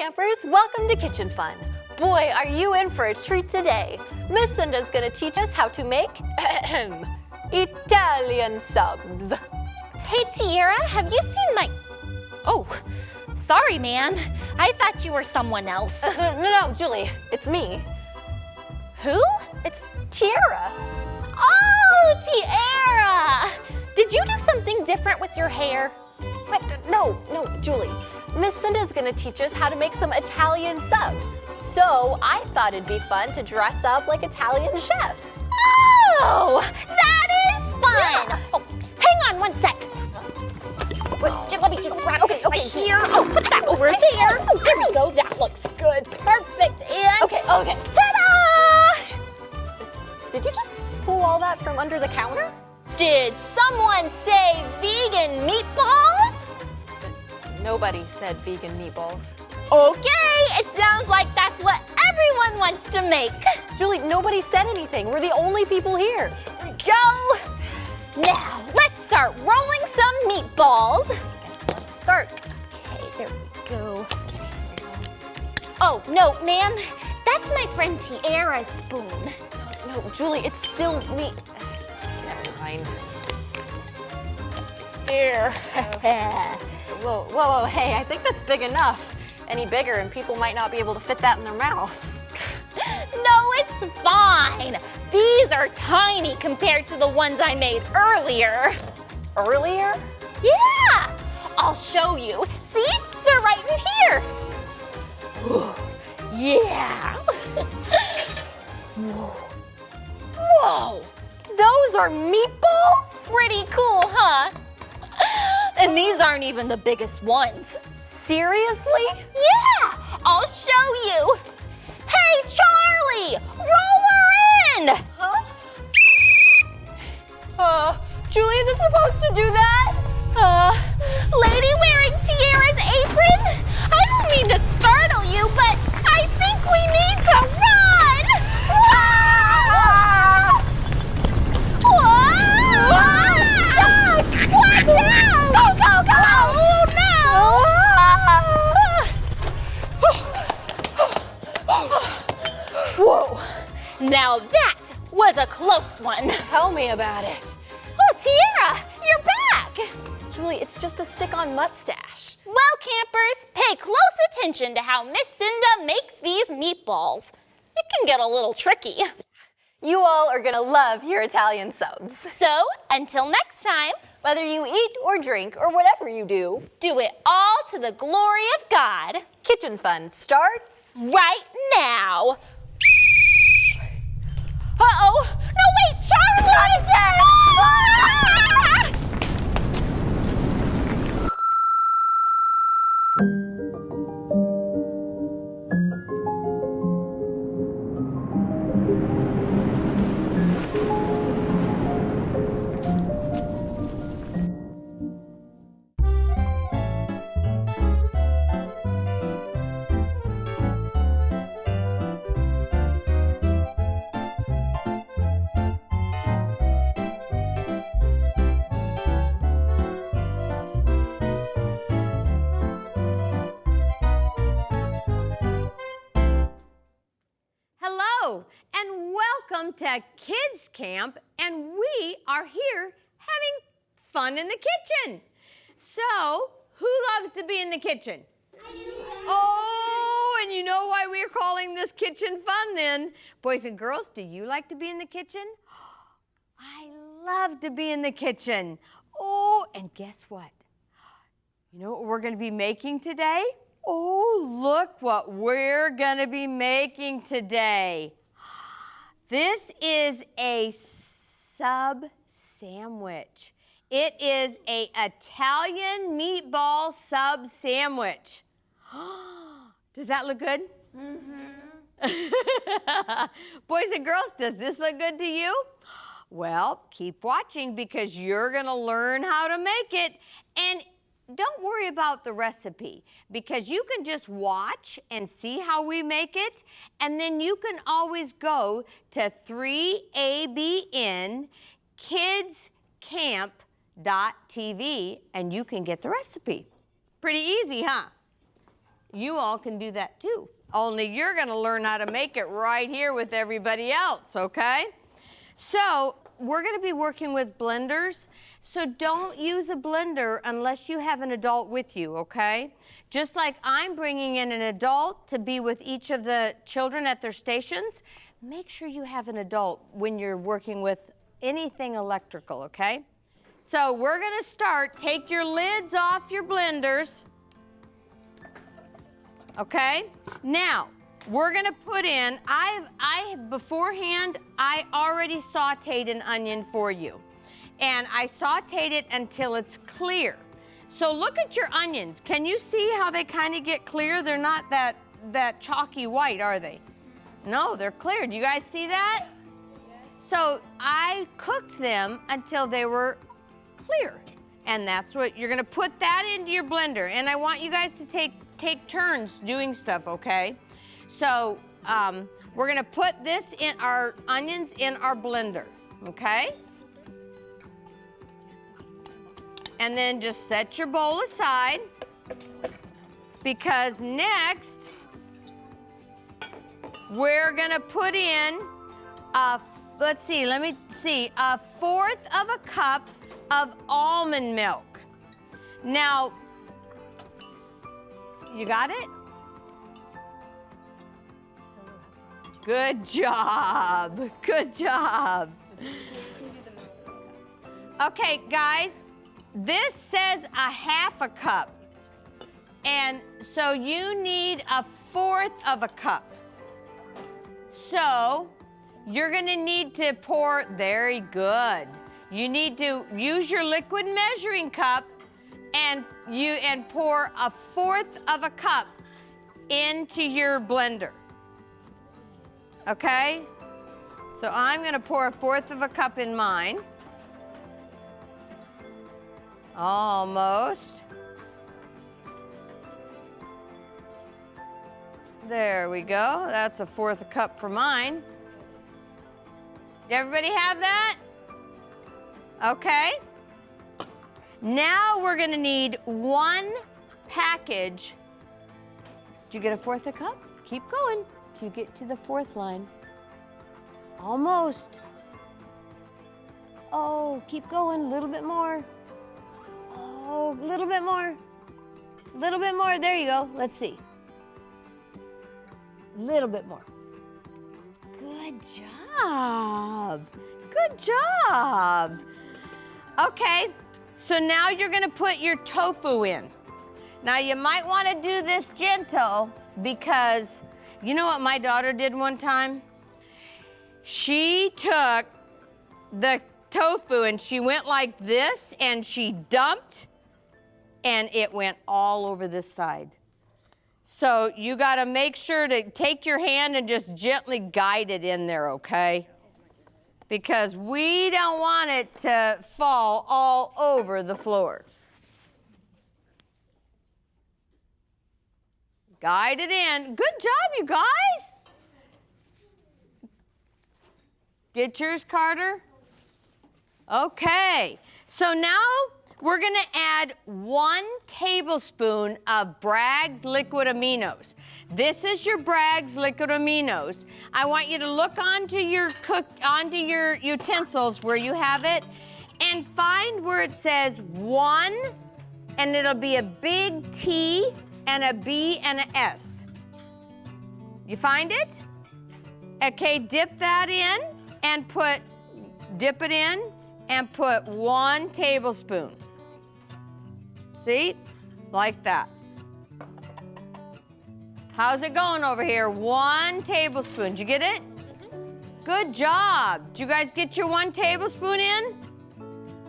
campers, welcome to Kitchen Fun. Boy, are you in for a treat today. Miss Cinda's gonna teach us how to make Italian subs. Hey Tiara, have you seen my... Oh, sorry ma'am. I thought you were someone else. No, Julie, it's me. Who? It's Tiara. Oh, Tiara! Did you do something different with your hair? What? No, Julie. Miss Cinda's gonna teach us how to make some Italian subs. So I thought it'd be fun to dress up like Italian chefs. Oh, that is fun! Yeah. Oh, hang on one sec. Let me just grab this right here. Oh, put that over there. Oh, there we go. That looks good. Perfect. And Okay. ta-da! Did you just pull all that from under the counter? Did someone say vegan meatballs? Nobody said vegan meatballs. Okay, it sounds like that's what everyone wants to make. Julie, nobody said anything. We're the only people here. Here we go. Now, let's start rolling some meatballs. Let's start. Okay, there we go. Oh, no, ma'am. That's my friend Tiara's spoon. No, Julie, it's still me. Never mind. Here. Whoa, hey, I think that's big enough. Any bigger and people might not be able to fit that in their mouths. No, it's fine. These are tiny compared to the ones I made earlier. Earlier? Yeah, I'll show you. See, they're right in here. Yeah. Whoa. Those are meatballs? Pretty cool, huh? And these aren't even the biggest ones. Seriously? Yeah, I'll show you. Hey, Charlie, roll her in. Huh? Julie, is it supposed to do that? Lady wearing Tiara's apron? I don't mean to startle you, but I think we need to run. Ah! Whoa! Watch out! Go! Oh, no! Whoa! Now that was a close one. Tell me about it. Oh, Tiara, you're back. Julie, it's just a stick-on mustache. Well, campers, pay close attention to how Miss Cinda makes these meatballs. It can get a little tricky. You all are gonna love your Italian subs. So, until next time, Whether you eat or drink or whatever you do, do it all to the glory of God. Kitchen Fun starts Right now. Uh-oh. No, wait, Charlie! Ah! Hello, and welcome to Kids Camp, and we are here having fun in the kitchen. So, who loves to be in the kitchen? Oh, and you know why we're calling this kitchen fun then? Boys and girls, do you like to be in the kitchen? I love to be in the kitchen. Oh, and guess what? You know what we're going to be making today? Oh, look what we're going to be making today. This is a sub sandwich. It is an Italian meatball sub sandwich. Does that look good? Mm-hmm. Boys and girls, does this look good to you? Well, keep watching because you're going to learn how to make it. And don't worry about the recipe because you can just watch and see how we make it, and then you can always go to 3abnkidscamp.tv and you can get the recipe. Pretty easy, huh? you all can do that too. Only you're gonna learn how to make it right here with everybody else, okay? So we're gonna be working with blenders. So don't use a blender unless you have an adult with you, okay? Just like I'm bringing in an adult to be with each of the children at their stations, make sure you have an adult when you're working with anything electrical, okay? So we're gonna start. Take your lids off your blenders, okay? Now, we're gonna put in, beforehand, I already sauteed an onion for you. And I sauteed it until it's clear. So look at your onions. Can you see how they kind of get clear? They're not that chalky white, are they? No, they're clear. Do you guys see that? So I cooked them until they were clear. And that's what you're gonna put that into your blender. And I want you guys to take turns doing stuff, okay? So we're gonna put our onions in our blender, okay? And then just set your bowl aside, because next we're gonna put in a 1/4 of a cup of almond milk. Now, you got it? Good job, good job. Okay, guys. This says a 1/2 cup, and so you need a 1/4 of a cup. So you're gonna need to pour, very good. You need to use your liquid measuring cup and pour a 1/4 of a cup into your blender. Okay? So I'm gonna pour a 1/4 of a cup in mine. Almost. There we go. That's a 1/4 a cup for mine. Did everybody have that? Okay. Now we're gonna need 1 package. Did you get a 1/4 a cup? Keep going till you get to the 4th line. Almost. Oh, keep going, a little bit more. Oh, a little bit more. A little bit more. There you go. Let's see. A little bit more. Good job. Good job. Okay, so now you're going to put your tofu in. Now, you might want to do this gentle because you know what my daughter did one time? She took the tofu and she went like this and she dumped and it went all over this side. So you got to make sure to take your hand and just gently guide it in there, okay? Because we don't want it to fall all over the floor. Guide it in. Good job, you guys. Get yours, Carter? Okay, so now we're gonna add 1 tablespoon of Bragg's liquid aminos. This is your Bragg's liquid aminos. I want you to look onto your utensils where you have it and find where it says 1, and it'll be a big T and a B and a S. You find it? Okay, dip that in and dip it in and put 1 tablespoon. See? Like that. How's it going over here? 1 tablespoon. Did you get it? Good job. Did you guys get your 1 tablespoon in?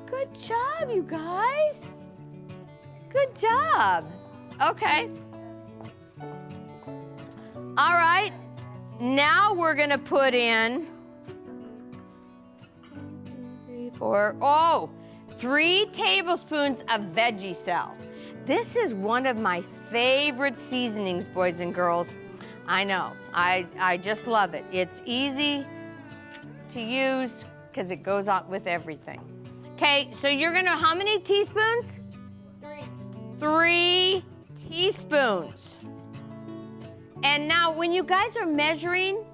Good job, you guys. Good job. Okay. All right. Now we're going to put in 3 tablespoons of Veggie-Cell. This is one of my favorite seasonings, boys and girls. I know, I just love it. It's easy to use because it goes on with everything. Okay, so you're gonna, how many teaspoons? 3 teaspoons. And now when you guys are measuring,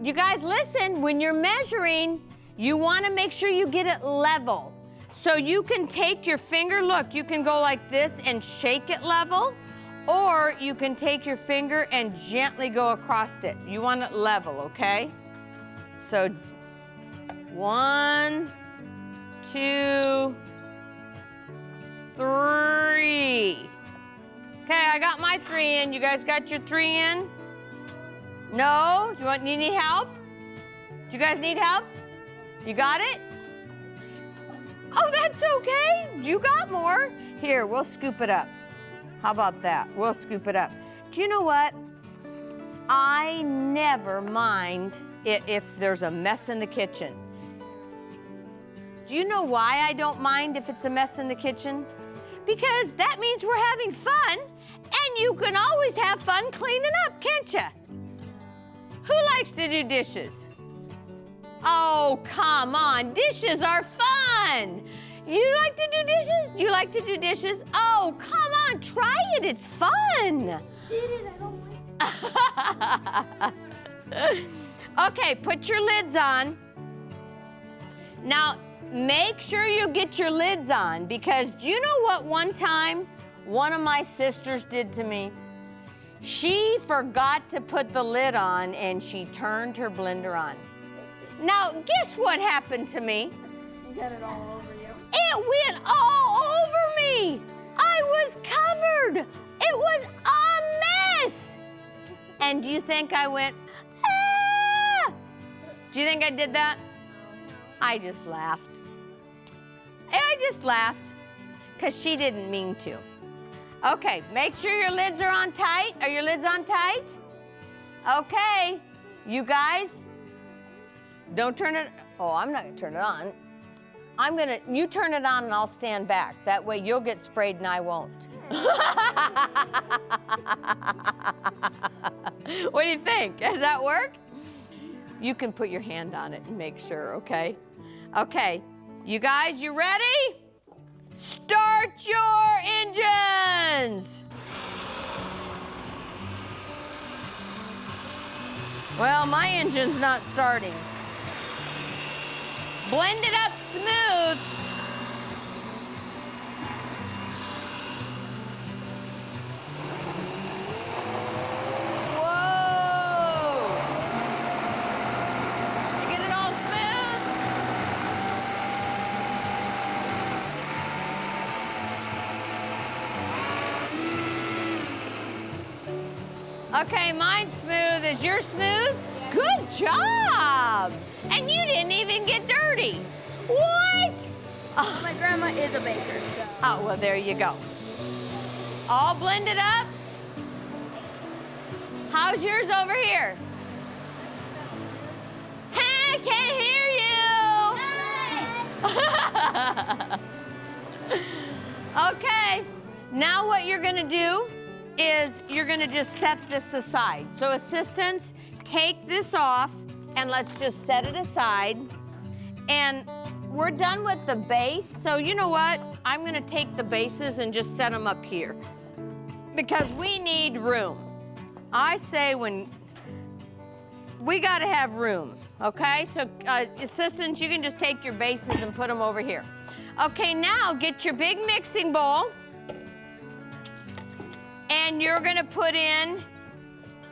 you guys listen, when you're measuring, you want to make sure you get it level. So you can take your finger, look, you can go like this and shake it level, or you can take your finger and gently go across it. You want it level, okay? So 1, 2, 3. Okay, I got my 3 in. You guys got your 3 in? No? You need help? Do you guys need help? You got it? Oh, that's okay. You got more. Here, we'll scoop it up. How about that? We'll scoop it up. Do you know what? I never mind if there's a mess in the kitchen. Do you know why I don't mind if it's a mess in the kitchen? Because that means we're having fun, and you can always have fun cleaning up, can't you? Who likes to do dishes? Oh, come on, dishes are fun. You like to do dishes? You like to do dishes? Oh, come on, try it, it's fun. Did it, I don't like it. Okay, put your lids on. Now, make sure you get your lids on, because do you know what one time one of my sisters did to me? She forgot to put the lid on and she turned her blender on. Now, guess what happened to me? You got it all over you. It went all over me. I was covered. It was a mess. And do you think I went, ah? Do you think I did that? I just laughed. I just laughed because she didn't mean to. Okay, make sure your lids are on tight. Are your lids on tight? Okay, you guys, don't turn it. Oh, I'm not gonna turn it on. You turn it on and I'll stand back. That way you'll get sprayed and I won't. What do you think? Does that work? You can put your hand on it and make sure, okay? Okay, you guys, you ready? Start your engines! Well, my engine's not starting. Blend it up smooth. Whoa! You get it all smooth? Okay, mine's smooth. Is yours smooth? Yeah. Good job! And you didn't even get dirty. What? Well, my grandma is a baker, so. Oh, well, there you go. All blended up? How's yours over here? Hey, I can't hear you. Okay, now what you're gonna do is you're gonna just set this aside. So assistants, take this off and let's just set it aside. And we're done with the base, so you know what? I'm gonna take the bases and just set them up here because we need room. I say when we gotta have room, okay? So assistants, you can just take your bases and put them over here. Okay, now get your big mixing bowl and you're gonna put in,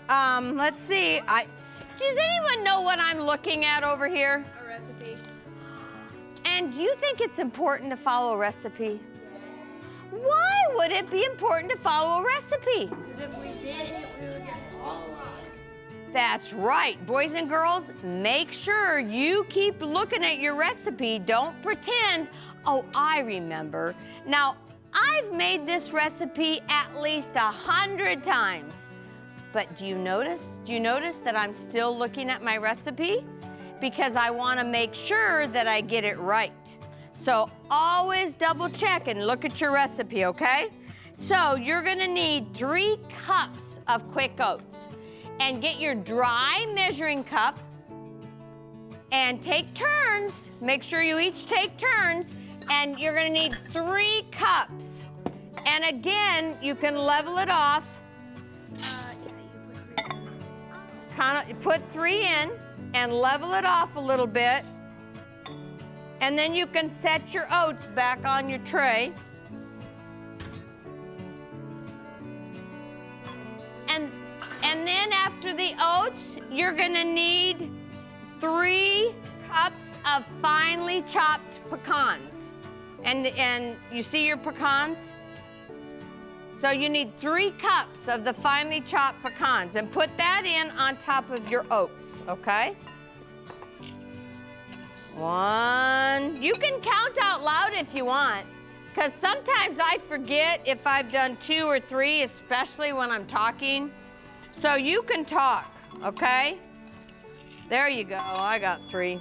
let's see, does anyone know what I'm looking at over here? A recipe. And do you think it's important to follow a recipe? Yes. Why would it be important to follow a recipe? Because if we didn't, we would get all lost. That's right. Boys and girls, make sure you keep looking at your recipe. Don't pretend, oh, I remember. Now, I've made this recipe at least 100 times. But do you notice that I'm still looking at my recipe? Because I want to make sure that I get it right. So always double check and look at your recipe, okay? So you're gonna need 3 cups of quick oats. And get your dry measuring cup and take turns. Make sure you each take turns. And you're gonna need 3 cups. And again, you can level it off. Yeah, you put 3 kind of put 3 in and level it off a little bit. And then you can set your oats back on your tray. And then after the oats, you're gonna need 3 cups of finely chopped pecans. And you see your pecans? So you need 3 cups of the finely chopped pecans, and put that in on top of your oats, okay? 1. You can count out loud if you want, because sometimes I forget if I've done 2 or 3, especially when I'm talking. So you can talk, okay? There you go, I got 3.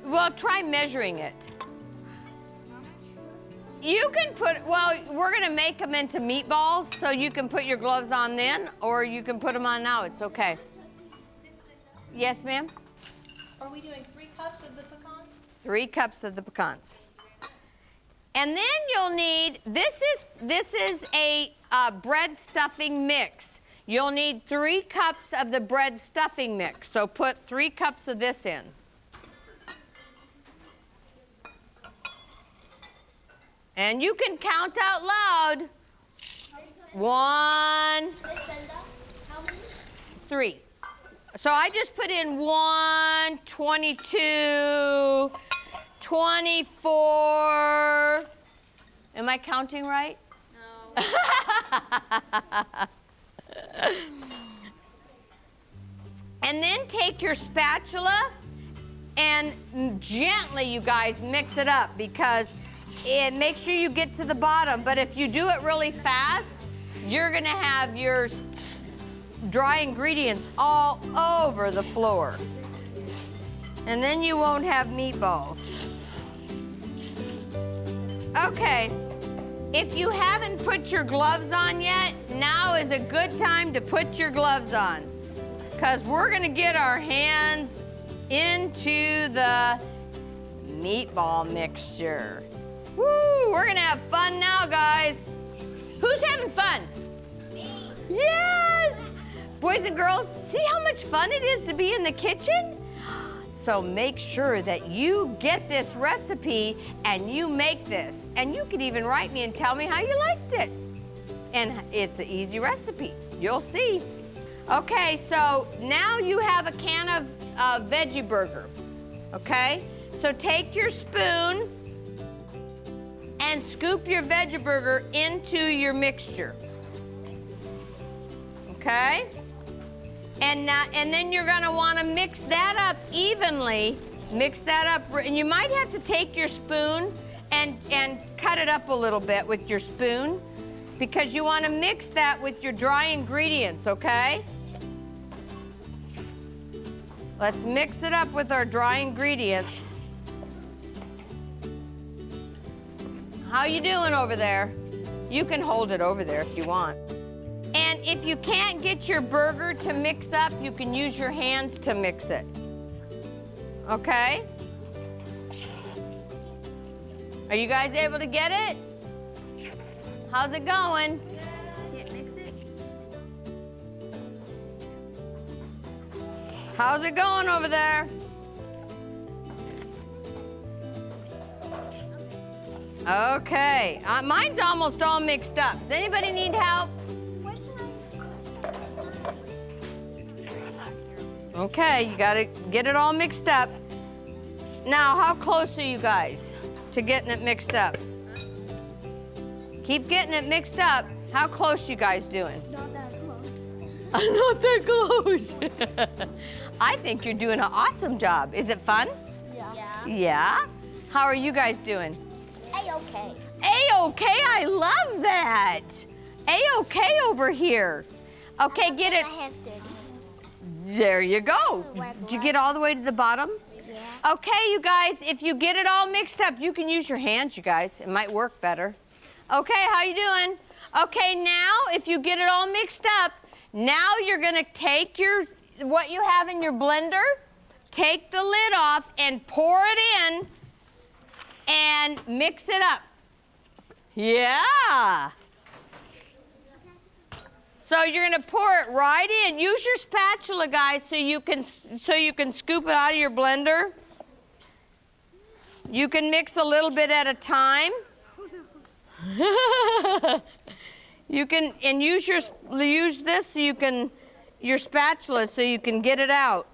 Well, try measuring it. You can put, well, we're gonna make them into meatballs, so you can put your gloves on then, or you can put them on now, it's okay. Yes, ma'am? Are we doing 3 cups of the pecans? 3 cups of the pecans. And then you'll need, this is a bread stuffing mix. You'll need 3 cups of the bread stuffing mix, so put 3 cups of this in. And you can count out loud. 1, Miss Cinda, how many? 3. So I just put in 1, 22, 24. Am I counting right? No. And then take your spatula and gently, you guys, mix it up, because make sure you get to the bottom. But if you do it really fast, you're gonna have your dry ingredients all over the floor. And then you won't have meatballs. Okay, if you haven't put your gloves on yet, now is a good time to put your gloves on, because we're gonna get our hands into the meatball mixture. Woo, we're gonna have fun now, guys. Who's having fun? Me. Yes! Boys and girls, see how much fun it is to be in the kitchen? So make sure that you get this recipe and you make this. And you can even write me and tell me how you liked it. And it's an easy recipe, you'll see. Okay, so now you have a can of veggie burger, okay? So take your spoon and scoop your veggie burger into your mixture, okay? And then you're gonna wanna mix that up evenly. Mix that up, and you might have to take your spoon and cut it up a little bit with your spoon, because you wanna mix that with your dry ingredients, okay? Let's mix it up with our dry ingredients. How you doing over there? You can hold it over there if you want. And if you can't get your burger to mix up, you can use your hands to mix it. Okay? Are you guys able to get it? How's it going? Can't mix it. How's it going over there? Okay, mine's almost all mixed up. Does anybody need help? Okay, you gotta get it all mixed up. Now, how close are you guys to getting it mixed up? Keep getting it mixed up. How close you guys doing? Not that close. Not that close. I think you're doing an awesome job. Is it fun? Yeah. Yeah? How are you guys doing? A-okay. A-okay, I love that. A-okay over here. Okay, get it. My hand's dirty. There you go. Did you get all the way to the bottom? Yeah. Okay, you guys, if you get it all mixed up, you can use your hands, you guys. It might work better. Okay, how you doing? Okay, now, if you get it all mixed up, now you're gonna take what you have in your blender, take the lid off and pour it in and mix it up. Yeah. So you're gonna pour it right in. Use your spatula, guys, so you can scoop it out of your blender. You can mix a little bit at a time. You can use this so you can your spatula so you can get it out.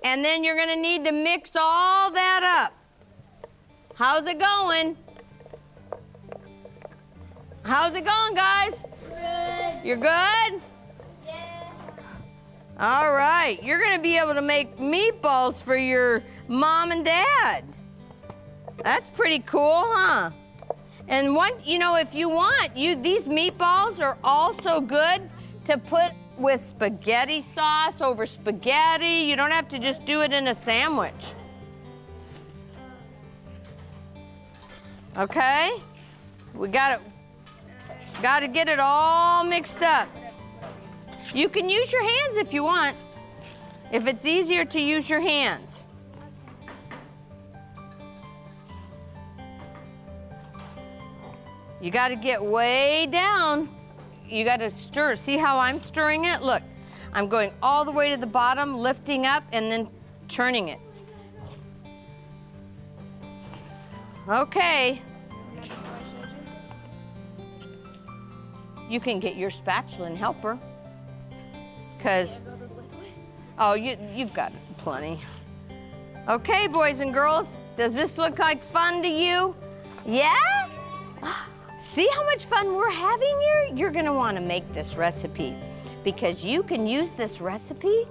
And then you're gonna need to mix all that up. How's it going? How's it going, guys? Good. You're good? Yeah. All right, you're gonna be able to make meatballs for your mom and dad. That's pretty cool, huh? And if you want, these meatballs are also good to put with spaghetti sauce over spaghetti. You don't have to just do it in a sandwich. Okay? We got to get it all mixed up. You can use your hands if you want, if it's easier to use your hands. You got to get way down. You got to stir. See how I'm stirring it? Look, I'm going all the way to the bottom, lifting up, and then turning it. Okay. You can get your spatula and help her. You've got plenty. Okay, boys and girls, does this look like fun to you? Yeah? See how much fun we're having here? You're gonna wanna make this recipe because you can use this recipe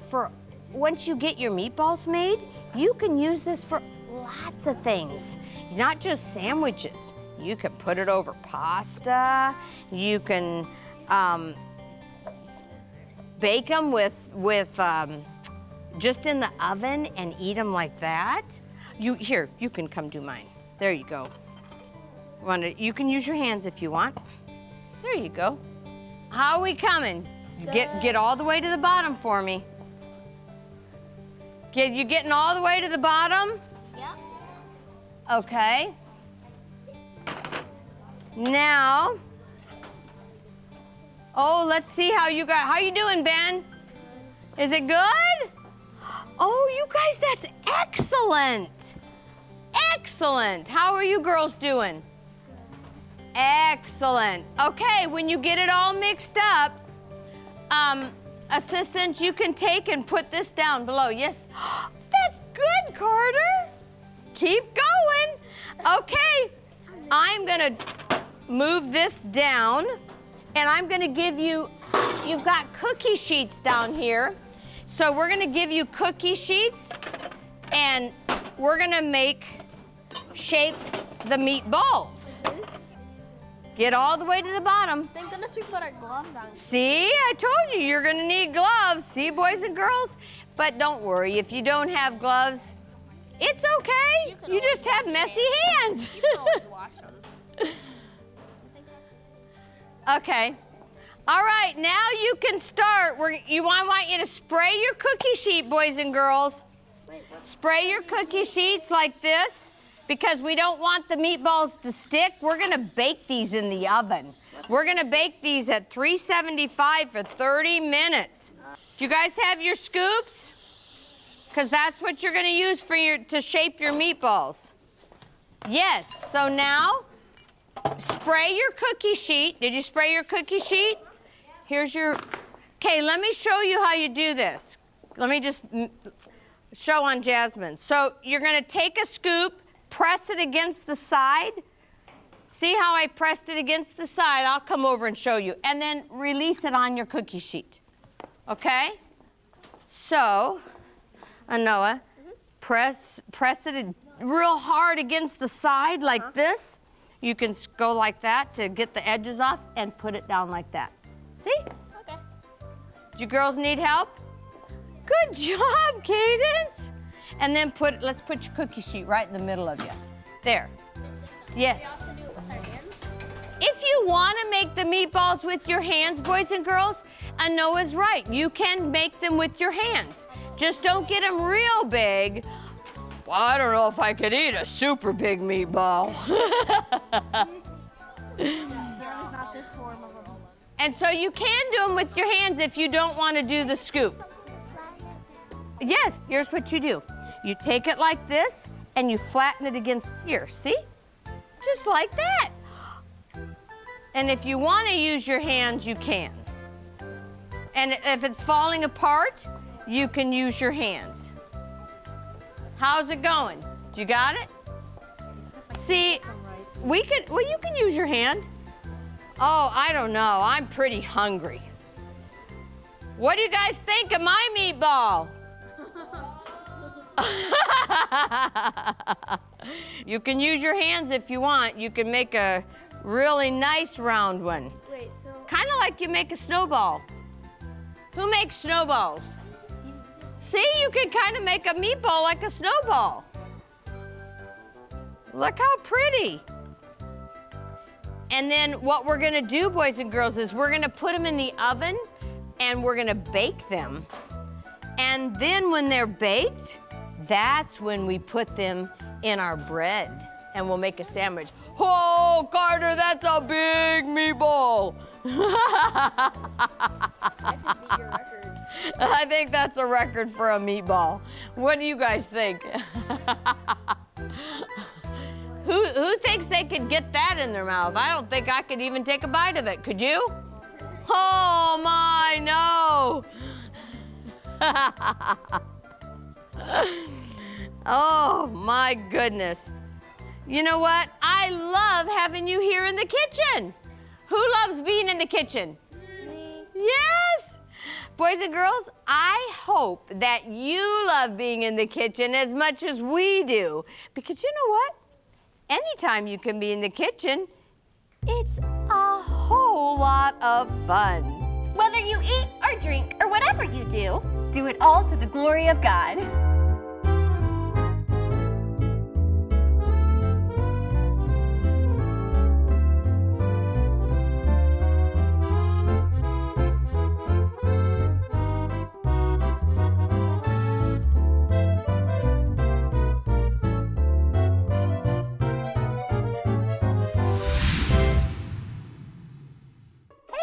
for, once you get your meatballs made, you can use this for lots of things, not just sandwiches. You can put it over pasta. You can bake them with just in the oven and eat them like that. You can come do mine. There you go. You can use your hands if you want. There you go. How are we coming? Get all the way to the bottom for me. You getting all the way to the bottom? Yeah. Okay. Now, let's see how you doing, Ben? Is it good? Oh, you guys, that's excellent. Excellent. How are you girls doing? Excellent. Okay, when you get it all mixed up, assistants, you can take and put this down below. Yes. That's good, Carter. Keep going. Okay, I'm gonna move this down, and I'm gonna give you've got cookie sheets down here. So we're gonna give you cookie sheets, and we're gonna shape the meatballs. Get all the way to the bottom. Thank goodness we put our gloves on. See, I told you, you're gonna need gloves. See, boys and girls? But don't worry, if you don't have gloves, it's okay. You just have messy hands. You can always wash them. Okay. All right, now you can start. I want you to spray your cookie sheet, boys and girls. Spray your cookie sheets like this because we don't want the meatballs to stick. We're gonna bake these in the oven. We're gonna bake these at 375 for 30 minutes. Do you guys have your scoops? Because that's what you're gonna use to shape your meatballs. Yes, so now, spray your cookie sheet. Did you spray your cookie sheet? Okay, let me show you how you do this. Let me just show on Jasmine. So you're gonna take a scoop, press it against the side. See how I pressed it against the side? I'll come over and show you. And then release it on your cookie sheet, okay? So, Anoa, press it real hard against the side like this. You can go like that to get the edges off and put it down like that. See? Okay. Do you girls need help? Good job, Cadence. And then let's put your cookie sheet right in the middle of you. There. Yes. We also do it with our hands. If you want to make the meatballs with your hands, boys and girls, Anoa's right. You can make them with your hands. Just don't get them real big. Well, I don't know if I could eat a super big meatball. That is not the form of a ball. And so you can do them with your hands if you don't want to do the scoop. Yes, here's what you do. You take it like this and you flatten it against here, see? Just like that. And if you want to use your hands, you can. And if it's falling apart, you can use your hands. How's it going? You got it? See, you can use your hand. Oh, I don't know. I'm pretty hungry. What do you guys think of my meatball? You can use your hands if you want. You can make a really nice round one. Wait, so... Kind of like you make a snowball. Who makes snowballs? See, you can kind of make a meatball like a snowball. Look how pretty. And then what we're gonna do, boys and girls, is we're gonna put them in the oven and we're gonna bake them. And then when they're baked, that's when we put them in our bread and we'll make a sandwich. Oh, Carter, that's a big meatball. That should be your record. I think that's a record for a meatball. What do you guys think? Who thinks they could get that in their mouth? I don't think I could even take a bite of it. Could you? Oh my, no. Oh my goodness. You know what? I love having you here in the kitchen. Who loves being in the kitchen? Me. Yes. Boys and girls, I hope that you love being in the kitchen as much as we do. Because you know what? Anytime you can be in the kitchen, it's a whole lot of fun. Whether you eat or drink or whatever you do it all to the glory of God.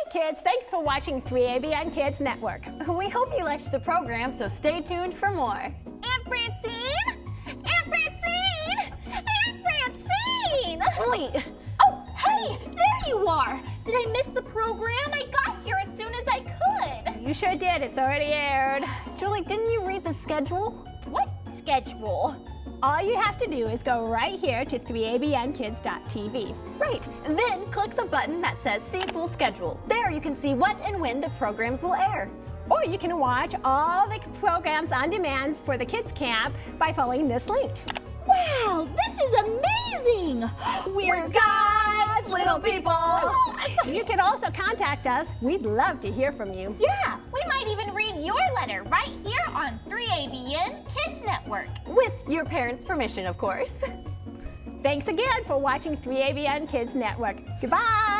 Kids, thanks for watching 3ABN Kids Network. We hope you liked the program, so stay tuned for more. Aunt Francine! Aunt Francine! Aunt Francine! Julie! Oh, hey! There you are! Did I miss the program? I got here as soon as I could. You sure did. It's already aired. Julie, didn't you read the schedule? What schedule? All you have to do is go right here to 3abnkids.tv. Right, and then click the button that says See Full Schedule. There you can see what and when the programs will air. Or you can watch all the programs on demand for the kids camp by following this link. Wow, this is amazing! We're God's little people. You can also contact us. We'd love to hear from you. Yeah, we might even read your letter right here on 3ABN Kids Network. With your parents' permission, of course. Thanks again for watching 3ABN Kids Network. Goodbye!